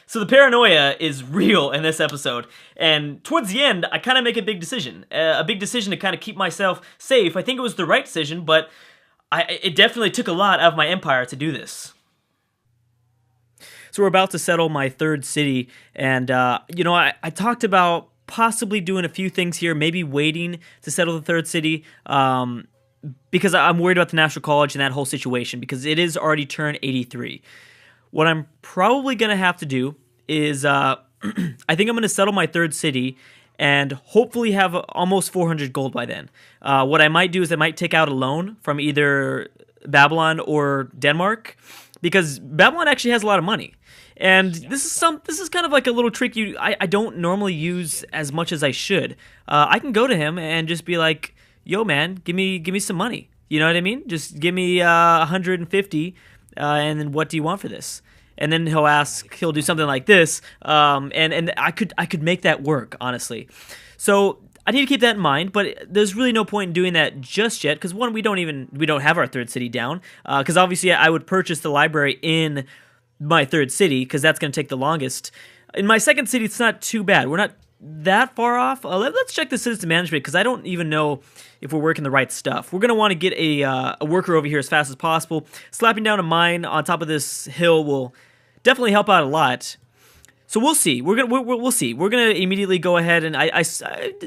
So the paranoia is real in this episode, and towards the end, I kind of make a big decision to kind of keep myself safe. I think it was the right decision, but it definitely took a lot out of my empire to do this. So we're about to settle my third city, and I talked about possibly doing a few things here, maybe waiting to settle the third city, because I'm worried about the National College and that whole situation, because it is already turned 83. What I'm probably going to have to do is, I think I'm going to settle my third city and hopefully have almost 400 gold by then. What I might do is I might take out a loan from either Babylon or Denmark, because Babylon actually has a lot of money. And this is kind of like a little trick I don't normally use as much as I should. I can go to him and just be like, "Yo, man, give me some money." You know what I mean? Just give me 150, and then what do you want for this? And then he'll do something like this, and I could make that work, honestly. So I need to keep that in mind, but there's really no point in doing that just yet, because one, we don't have our third city down, because obviously I would purchase the library in my third city, because that's going to take the longest. In my second city, it's not too bad. We're not that far off. Let's check the citizen management, because I don't even know if we're working the right stuff. We're going to want to get a worker over here as fast as possible. Slapping down a mine on top of this hill will definitely help out a lot. So we'll see. We'll see. We're gonna immediately go ahead, and I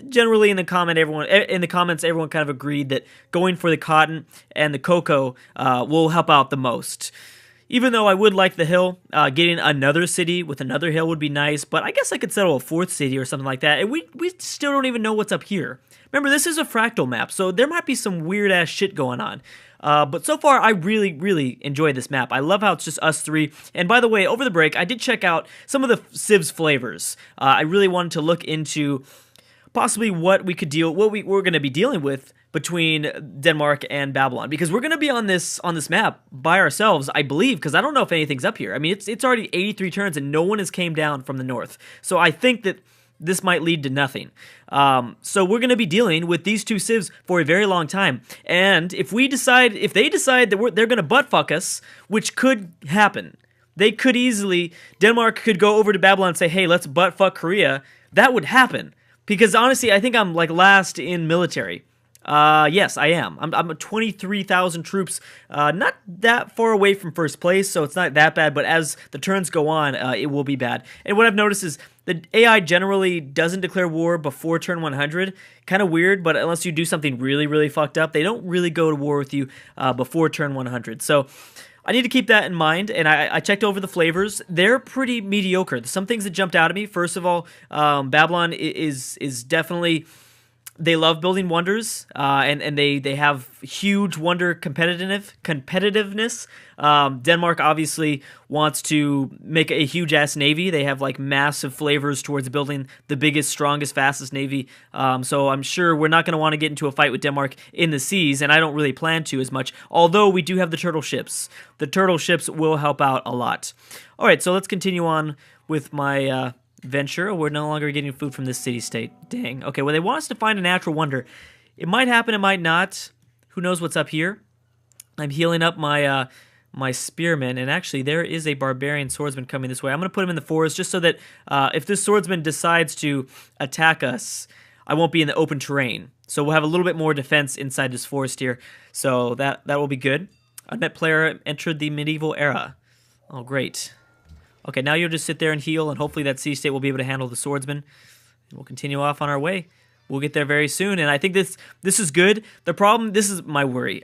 generally in the comments, everyone kind of agreed that going for the cotton and the cocoa will help out the most. Even though I would like the hill, getting another city with another hill would be nice, but I guess I could settle a fourth city or something like that. And we still don't even know what's up here. Remember, this is a fractal map, so there might be some weird-ass shit going on. But so far, I really, really enjoy this map. I love how it's just us three. And by the way, over the break, I did check out some of the Civ's flavors. I really wanted to look into possibly what we're going to be dealing with between Denmark and Babylon, because we're going to be on this map by ourselves, I believe, because I don't know if anything's up here. I mean, it's already 83 turns and no one has came down from the north. So I think that this might lead to nothing. So we're going to be dealing with these two civs for a very long time. And if they decide that they're going to buttfuck us, which could happen, Denmark could go over to Babylon and say, "Hey, let's buttfuck Korea." That would happen. Because honestly, I think I'm like last in military. Yes, I am. I'm 23,000 troops, not that far away from first place, so it's not that bad, but as the turns go on, it will be bad. And what I've noticed is the AI generally doesn't declare war before turn 100. Kind of weird, but unless you do something really, really fucked up, they don't really go to war with you before turn 100. So I need to keep that in mind, and I checked over the flavors. They're pretty mediocre. Some things that jumped out at me. First of all, Babylon is definitely... They love building wonders, and they have huge wonder competitiveness. Denmark obviously wants to make a huge-ass navy. They have, like, massive flavors towards building the biggest, strongest, fastest navy. So I'm sure we're not going to want to get into a fight with Denmark in the seas, and I don't really plan to as much, although we do have the turtle ships. The turtle ships will help out a lot. All right, so let's continue on with my... venture. We're no longer getting food from this city-state. Dang. Okay, well, they want us to find a natural wonder. It might happen, it might not. Who knows what's up here? I'm healing up my my spearmen, and actually, there is a barbarian swordsman coming this way. I'm going to put him in the forest just so that if this swordsman decides to attack us, I won't be in the open terrain. So we'll have a little bit more defense inside this forest here. So that will be good. Unmet player entered the medieval era. Oh, great. Okay, now you'll just sit there and heal, and hopefully that sea state will be able to handle the swordsman. We'll continue off on our way. We'll get there very soon, and I think this is good. The problem, this is my worry,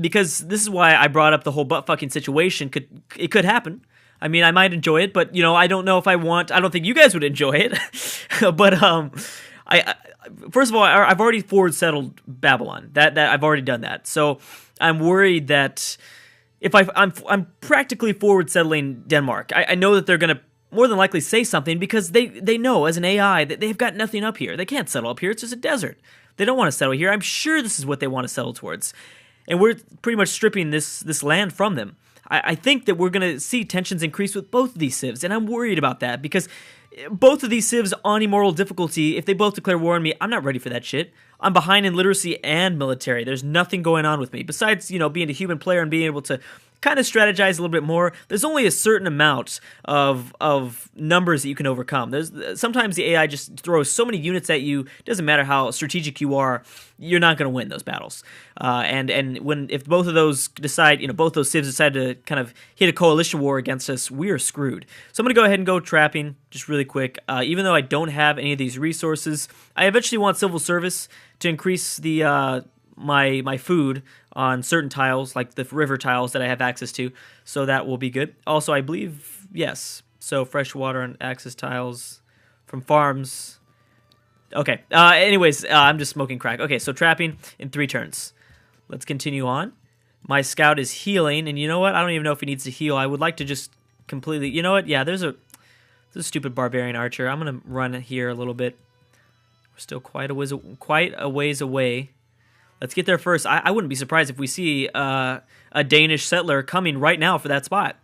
because this is why I brought up the whole butt-fucking situation. It could happen. I mean, I might enjoy it, but, I don't know if I don't think you guys would enjoy it. But, first of all, I've already forward settled Babylon. That I've already done that. So I'm worried that... If I'm practically forward settling Denmark, I know that they're going to more than likely say something, because they know as an AI that they've got nothing up here. They can't settle up here. It's just a desert. They don't want to settle here. I'm sure this is what they want to settle towards. And we're pretty much stripping this land from them. I think that we're going to see tensions increase with both of these civs, and I'm worried about that, because both of these civs on Immortal difficulty, if they both declare war on me, I'm not ready for that shit. I'm behind in literacy and military. There's nothing going on with me. Besides, being a human player and being able to kind of strategize a little bit more. There's only a certain amount of numbers that you can overcome. There's sometimes the AI just throws so many units at you. It doesn't matter how strategic you are, you're not going to win those battles. And if both of those decide, both those civs decide to kind of hit a coalition war against us, we are screwed. So I'm going to go ahead and go trapping just really quick. Even though I don't have any of these resources, I eventually want civil service to increase the my food on certain tiles, like the river tiles that I have access to, so that will be good. Also, I believe, yes, so fresh water and access tiles from farms. Okay, anyways, I'm just smoking crack. Okay, so trapping in 3 turns. Let's continue on. My scout is healing, and you know what? I don't even know if he needs to heal. I would like to just completely, you know what? Yeah, there's a stupid barbarian archer. I'm going to run here a little bit. We're still quite a ways away. Let's get there first. I wouldn't be surprised if we see a Danish settler coming right now for that spot.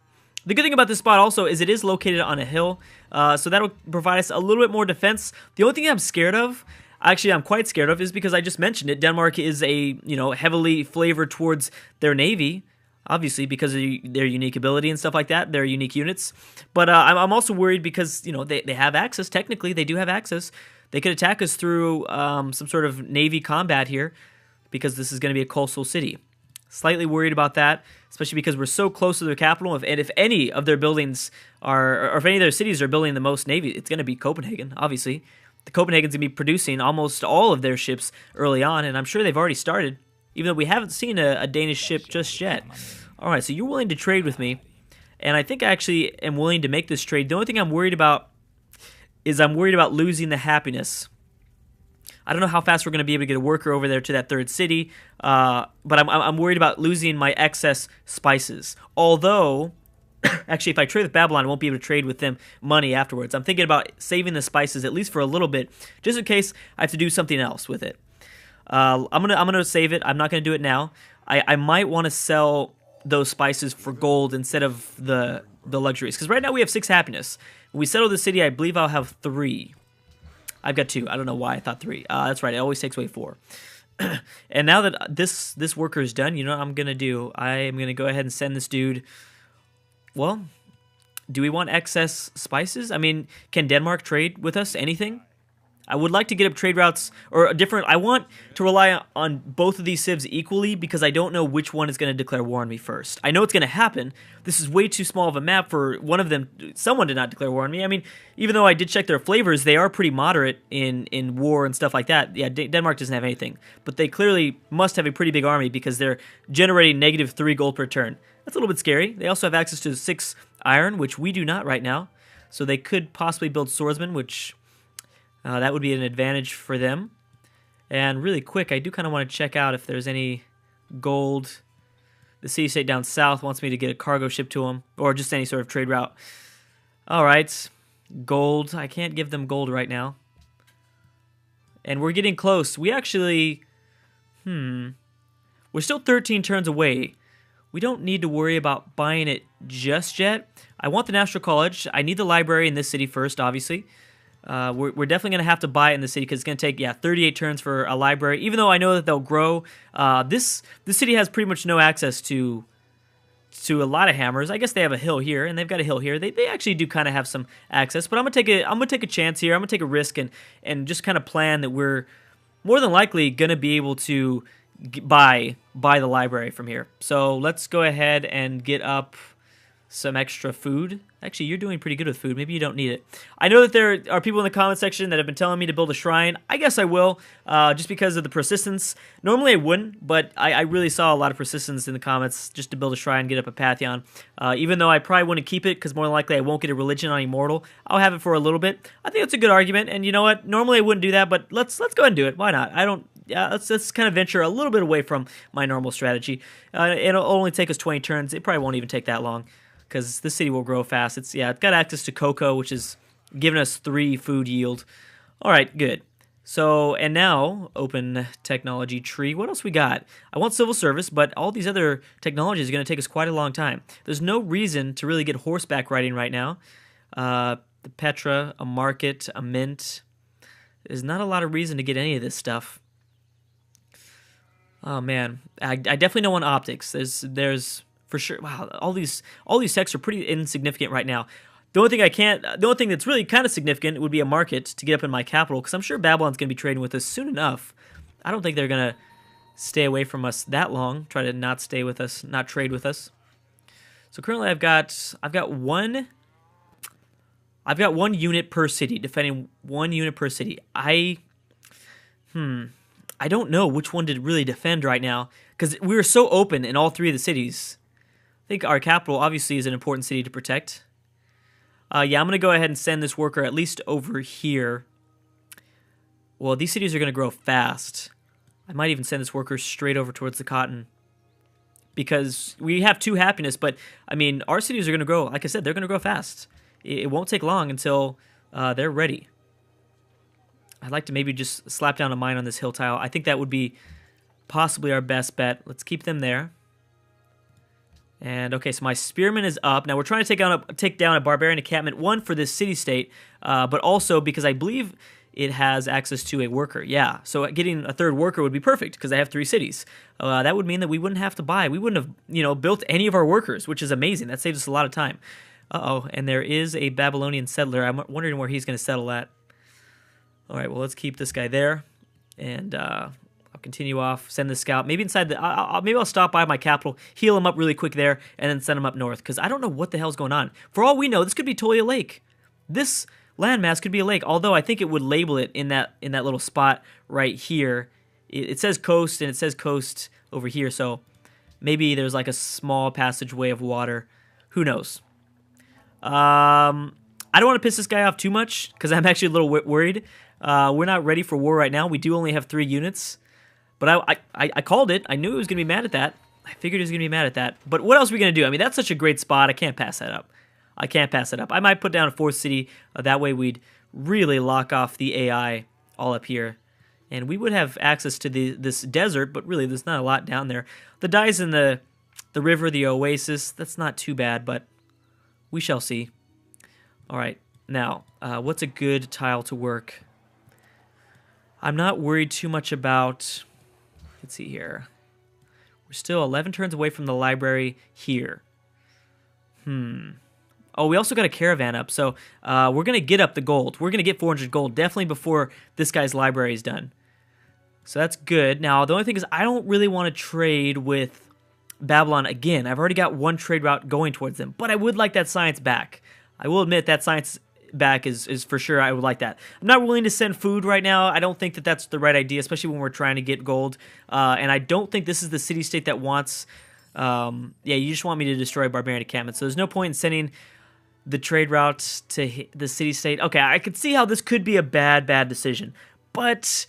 The good thing about this spot also is it is located on a hill, so that'll provide us a little bit more defense. The only thing I'm scared of, actually I'm quite scared of, is because I just mentioned it. Denmark is heavily flavored towards their navy, obviously because of their unique ability and stuff like that, their unique units. But I'm also worried because they have access. Technically, they do have access. They could attack us through some sort of navy combat here, because this is going to be a coastal city. Slightly worried about that, especially because we're so close to their capital. And if any of their buildings or if any of their cities are building the most navy, it's going to be Copenhagen, obviously. The Copenhagen's going to be producing almost all of their ships early on, and I'm sure they've already started, even though we haven't seen a Danish ship just yet. All right, so you're willing to trade with me, and I think I actually am willing to make this trade. The only thing I'm worried about is losing the happiness. I don't know how fast we're going to be able to get a worker over there to that 3rd city, but I'm worried about losing my excess spices. Although, actually, if I trade with Babylon, I won't be able to trade with them money afterwards. I'm thinking about saving the spices at least for a little bit, just in case I have to do something else with it. I'm gonna save it. I'm not gonna do it now. I might want to sell those spices for gold instead of the luxuries, because right now we have 6 happiness. When we settle the city, I believe I'll have 3. I've got 2. I don't know why I thought 3. That's right. It always takes away 4. And now that this worker is done, you know what I'm going to do? I am going to go ahead and send this dude. Well, do we want excess spices? I mean, can Denmark trade with us anything? I would like to get up trade routes or different. I want to rely on both of these civs equally because I don't know which one is going to declare war on me first. I know it's going to happen. This is way too small of a map for someone to not declare war on me. I mean, even though I did check their flavors, they are pretty moderate in war and stuff like that. Yeah, Denmark doesn't have anything, but they clearly must have a pretty big army because they're generating -3 gold per turn. That's a little bit scary. They also have access to 6 iron, which we do not right now. So they could possibly build swordsmen, which... that would be an advantage for them. And really quick, I do kind of want to check out if there's any gold. The city-state down south wants me to get a cargo ship to them, or just any sort of trade route. All right, gold. I can't give them gold right now. And we're getting close. We actually... We're still 13 turns away. We don't need to worry about buying it just yet. I want the National College. I need the library in this city first, obviously. We're definitely going to have to buy it in the city because it's going to take 38 turns for a library. Even though I know that they'll grow, this city has pretty much no access to a lot of hammers. I guess they have a hill here, and they've got a hill here. They actually do kind of have some access, but I'm gonna take a chance here. I'm gonna take a risk and just kind of plan that we're more than likely gonna be able to buy the library from here. So let's go ahead and get up some extra food. Actually, you're doing pretty good with food. Maybe you don't need it. I know that there are people in the comment section that have been telling me to build a shrine. I guess I will, just because of the persistence. Normally I wouldn't, but I really saw a lot of persistence in the comments just to build a shrine, get up a pantheon. Even though I probably wouldn't keep it, because more than likely I won't get a religion on Immortal. I'll have it for a little bit. I think that's a good argument, and you know what? Normally I wouldn't do that, but let's go ahead and do it. Why not? Let's kind of venture a little bit away from my normal strategy. It'll only take us 20 turns. It probably won't even take that long, because this city will grow fast. It's got access to cocoa, which is giving us 3 food yield. All right, good. So, and now, open technology tree. What else we got? I want civil service, but all these other technologies are going to take us quite a long time. There's no reason to really get horseback riding right now. The Petra, a market, a mint. There's not a lot of reason to get any of this stuff. Oh, man. I definitely don't want optics. There's for sure. Wow, all these techs are pretty insignificant right now. The only thing that's really kind of significant would be a market to get up in my capital, because I'm sure Babylon's going to be trading with us soon enough. I don't think they're going to stay away from us that long, try to not stay with us, not trade with us. So currently I've got one unit per city, defending 1 unit per city. I don't know which one to really defend right now, because we were so open in all 3 of the cities. I think our capital obviously is an important city to protect. Yeah, I'm going to go ahead and send this worker at least over here. Well, these cities are going to grow fast. I might even send this worker straight over towards the cotton, because we have 2 happiness, but, I mean, our cities are going to grow. Like I said, they're going to grow fast. It won't take long until they're ready. I'd like to maybe just slap down a mine on this hill tile. I think that would be possibly our best bet. Let's keep them there. And okay, so my spearman is up. Now we're trying to take down a barbarian encampment, one for this city-state, but also because I believe it has access to a worker. Yeah, so getting a 3rd worker would be perfect, because I have 3 cities. That would mean that we wouldn't have to buy. We wouldn't have, built any of our workers, which is amazing. That saves us a lot of time. Uh-oh, and there is a Babylonian settler. I'm wondering where he's going to settle at. All right, well, let's keep this guy there, and I'll continue off, send the scout. Maybe inside maybe I'll stop by my capital, heal him up really quick there, and then send him up north, because I don't know what the hell's going on. For all we know, this could be totally a lake. This landmass could be a lake, although I think it would label it in that little spot right here. It says coast, and it says coast over here, so maybe there's like a small passageway of water. Who knows? I don't want to piss this guy off too much, because I'm actually a little worried. We're not ready for war right now. We do only have 3 units. But I called it. I knew he was going to be mad at that. I figured he was going to be mad at that. But what else are we going to do? I mean, that's such a great spot. I can't pass that up. I might put down a 4th city. That way we'd really lock off the AI all up here. And we would have access to this desert, but really there's not a lot down there. The dyes in the river, the oasis, that's not too bad, but we shall see. All right, now, what's a good tile to work? I'm not worried too much about... Let's see here. We're still 11 turns away from the library here. Oh, we also got a caravan up, so we're going to get up the gold. We're going to get 400 gold, definitely before this guy's library is done. So that's good. Now, the only thing is I don't really want to trade with Babylon again. I've already got 1 trade route going towards them, but I would like that science back. I will admit that science back is for sure. I would like that. I'm not willing to send food right now. I don't think that that's the right idea, especially when we're trying to get gold. And I don't think this is the city-state that wants... yeah, you just want me to destroy barbarian encampments. So there's no point in sending the trade route to the city-state. Okay, I could see how this could be a bad decision. But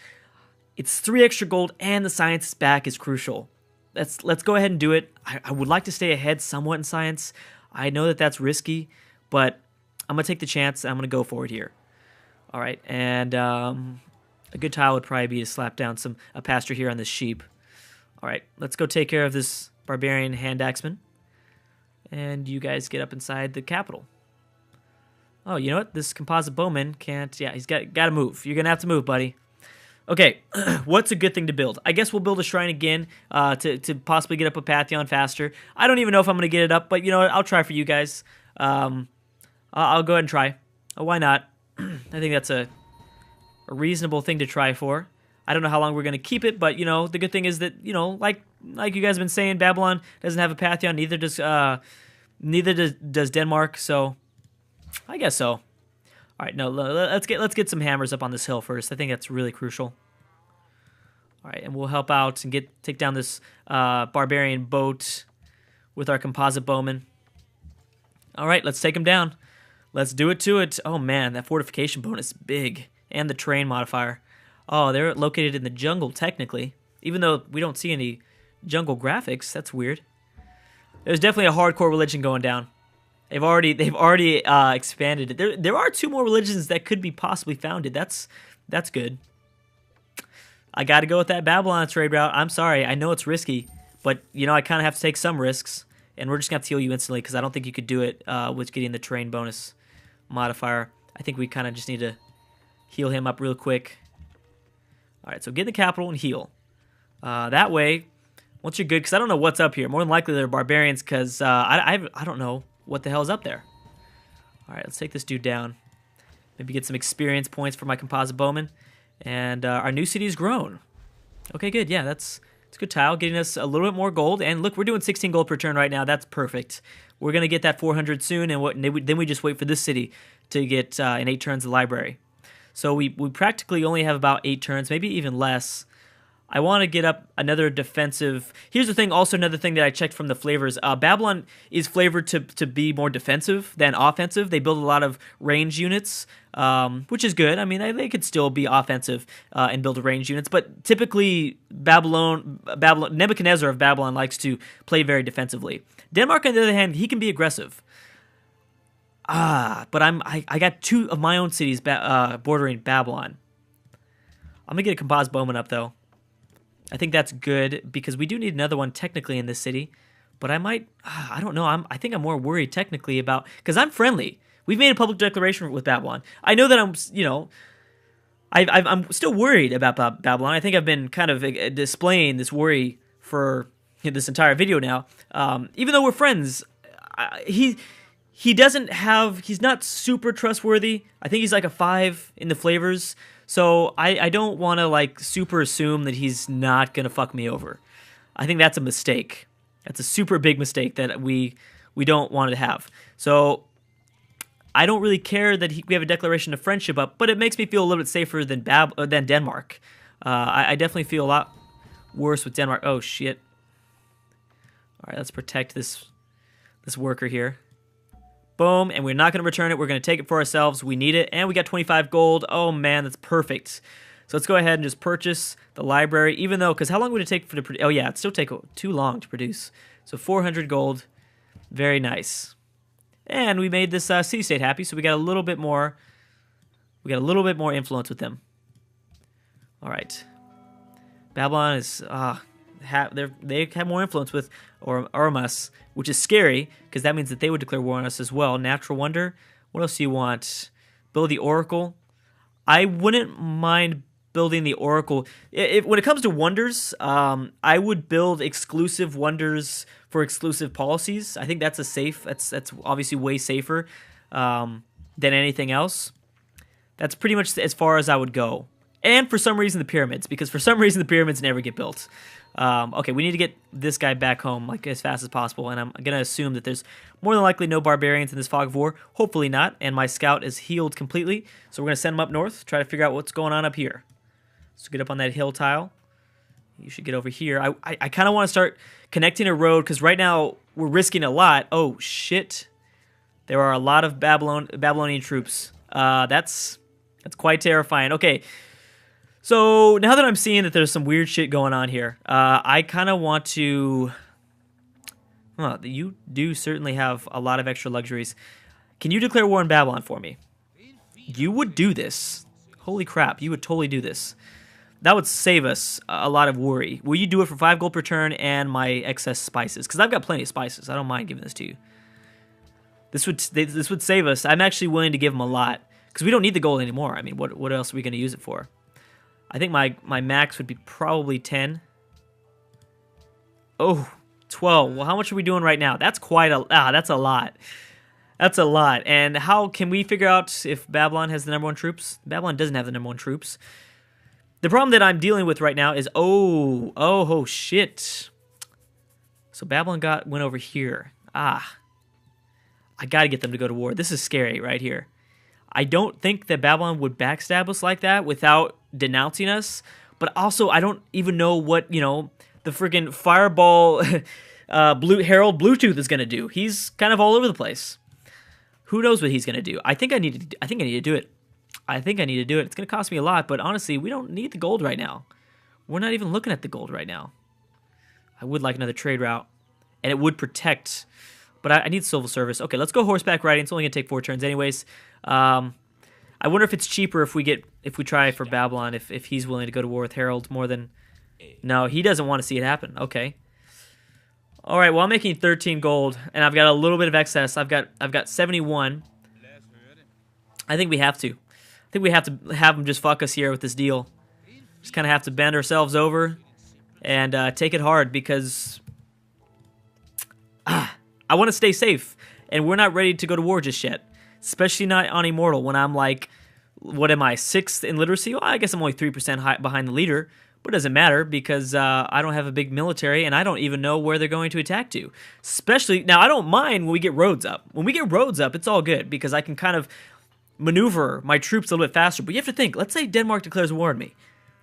it's 3 extra gold, and the science back is crucial. Let's go ahead and do it. I would like to stay ahead somewhat in science. I know that that's risky, but I'm going to take the chance. I'm going to go for it here. All right, and a good tile would probably be to slap down a pasture here on this sheep. All right, let's go take care of this barbarian hand axeman. And you guys get up inside the capital. Oh, you know what? This composite bowman can't... Yeah, he's got to move. You're going to have to move, buddy. Okay, what's a good thing to build? I guess we'll build a shrine again to possibly get up a Pantheon faster. I don't even know if I'm going to get it up, but you know what? I'll try for you guys. I'll go ahead and try. Why not? I think that's a reasonable thing to try for. I don't know how long we're going to keep it, but, you know, the good thing is that, you know, like you guys have been saying, Babylon doesn't have a Pantheon, neither does Denmark, so I guess so. All right, no, let's get some hammers up on this hill first. I think that's really crucial. All right, and we'll help out and take down this barbarian boat with our composite bowman. All right, let's take him down. Let's do it to it. Oh, man, that fortification bonus is big. And the terrain modifier. Oh, they're located in the jungle, technically. Even though we don't see any jungle graphics. That's weird. There's definitely a hardcore religion going down. They've already expanded it. There are 2 more religions that could be possibly founded. That's good. I got to go with that Babylon trade route. I'm sorry. I know it's risky. But, you know, I kind of have to take some risks. And we're just going to have to heal you instantly because I don't think you could do it with getting the terrain bonus modifier. I think we kind of just need to heal him up real quick. All right, so get in the capital and heal. That way, Once you're good, because I don't know what's up here. More than likely they're barbarians, because I don't know what the hell is up there. All right, let's take this dude down. Maybe get some experience points for my composite bowman. And our new city's grown. Okay, good. Yeah, it's a good tile, getting us a little bit more gold. And look, we're doing 16 gold per turn right now. That's perfect. We're going to get that 400 soon, and then we just wait for this city to get in 8 turns the library. So we practically only have about 8 turns, maybe even less. I want to get up another defensive. Here's the thing, also another thing that I checked from the flavors. Babylon is flavored to be more defensive than offensive. They build a lot of range units, which is good. I mean, they could still be offensive and build range units, but typically Nebuchadnezzar of Babylon likes to play very defensively. Denmark, on the other hand, he can be aggressive. But I got 2 of my own cities bordering Babylon. I'm gonna get a composite bowman up though. I think that's good because we do need another one technically in this city. But I might, I don't know. I think I'm more worried technically about, because I'm friendly. We've made a public declaration with Babylon. I know that I'm still worried about Babylon. I think I've been kind of displaying this worry for this entire video now. Even though we're friends, he's not super trustworthy. I think he's like a 5 in the flavors. So I don't want to like super assume that he's not gonna fuck me over. I think that's a mistake. That's a super big mistake that we don't want to have. So I don't really care that we have a declaration of friendship up, but it makes me feel a little bit safer than Denmark. I definitely feel a lot worse with Denmark. Oh shit! All right, let's protect this worker here. Boom, and we're not going to return it. We're going to take it for ourselves. We need it, and we got 25 gold. Oh, man, that's perfect. So let's go ahead and just purchase the library, even though, because how long would it take for the oh, yeah, it'd still take too long to produce. So 400 gold. Very nice. And we made this city-state happy, so we got a little bit more. We got a little bit more influence with them. All right. Babylon is... they have more influence with Ormus, which is scary because that means that they would declare war on us as well. Natural wonder. What else do you want? Build the oracle. I wouldn't mind building the oracle. When it comes to wonders, I would build exclusive wonders for exclusive policies. I think that's that's obviously way safer than anything else. That's pretty much as far as I would go. And for some reason the pyramids, because for some reason the pyramids never get built. Okay, we need to get this guy back home like as fast as possible, and I'm gonna assume that there's more than likely no barbarians in this fog of war. Hopefully not, and my scout is healed completely, so we're gonna send him up north, try to figure out what's going on up here. So get up on that hill tile. You should get over here. I kind of want to start connecting a road, because right now we're risking a lot. Oh shit, there are a lot of Babylonian troops. That's quite terrifying. Okay. So now that I'm seeing that there's some weird shit going on here, I kind of want to... you do certainly have a lot of extra luxuries. Can you declare war on Babylon for me? You would do this. Holy crap, you would totally do this. That would save us a lot of worry. Will you do it for 5 gold per turn and my excess spices? Because I've got plenty of spices. I don't mind giving this to you. This would save us. I'm actually willing to give them a lot. Because we don't need the gold anymore. I mean, what else are we going to use it for? I think my max would be probably 10. Oh, 12. Well, how much are we doing right now? That's that's a lot. That's a lot. And how can we figure out if Babylon has the #1 troops? Babylon doesn't have the #1 troops. The problem that I'm dealing with right now is oh shit. So Babylon went over here. I got to get them to go to war. This is scary right here. I don't think that Babylon would backstab us like that without denouncing us, but also I don't even know what, the freaking fireball Harold Bluetooth is going to do. He's kind of all over the place. Who knows what he's going to do? I think I need to do it. It's going to cost me a lot, but honestly, we don't need the gold right now. We're not even looking at the gold right now. I would like another trade route, and it would protect, but I need civil service. Okay, let's go horseback riding. It's only going to take 4 turns anyways. I wonder if it's cheaper if we try for Babylon, if he's willing to go to war with Harold more than... No, he doesn't want to see it happen. Okay. All right, well, I'm making 13 gold, and I've got a little bit of excess. I've got 71. I think we have to. have them just fuck us here with this deal. Just kind of have to bend ourselves over and take it hard because I want to stay safe, and we're not ready to go to war just yet. Especially not on Immortal when I'm like, what am I, 6th in literacy? Well, I guess I'm only 3% behind the leader, but it doesn't matter because I don't have a big military and I don't even know where they're going to attack to. Especially, now I don't mind when we get roads up. When we get roads up, it's all good because I can kind of maneuver my troops a little bit faster. But you have to think, let's say Denmark declares war on me.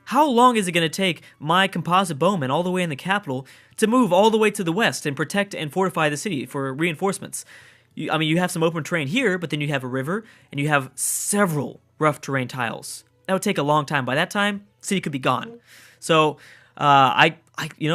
How long is it going to take my composite bowmen all the way in the capital to move all the way to the west and protect and fortify the city for reinforcements? I mean, you have some open terrain here, but then you have a river, and you have several rough terrain tiles. That would take a long time. By that time, the city could be gone. So, I don't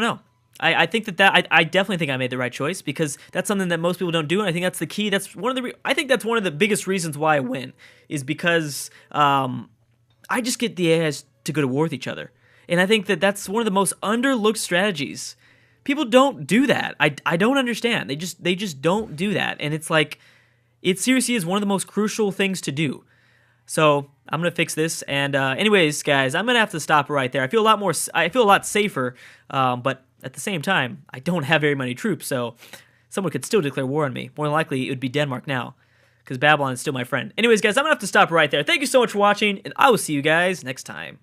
know. I think I definitely think I made the right choice because that's something that most people don't do, and I think that's the key. That's one of the. I think that's one of the biggest reasons why I win is because I just get the AIs to go to war with each other, and I think that that's one of the most underlooked strategies. People don't do that. I don't understand. They just don't do that. And it's like, it seriously is one of the most crucial things to do. So I'm gonna fix this. And anyways, guys, I'm gonna have to stop right there. I feel a lot safer. But at the same time, I don't have very many troops. So someone could still declare war on me. More than likely, it would be Denmark now, because Babylon is still my friend. Anyways, guys, I'm gonna have to stop right there. Thank you so much for watching, and I will see you guys next time.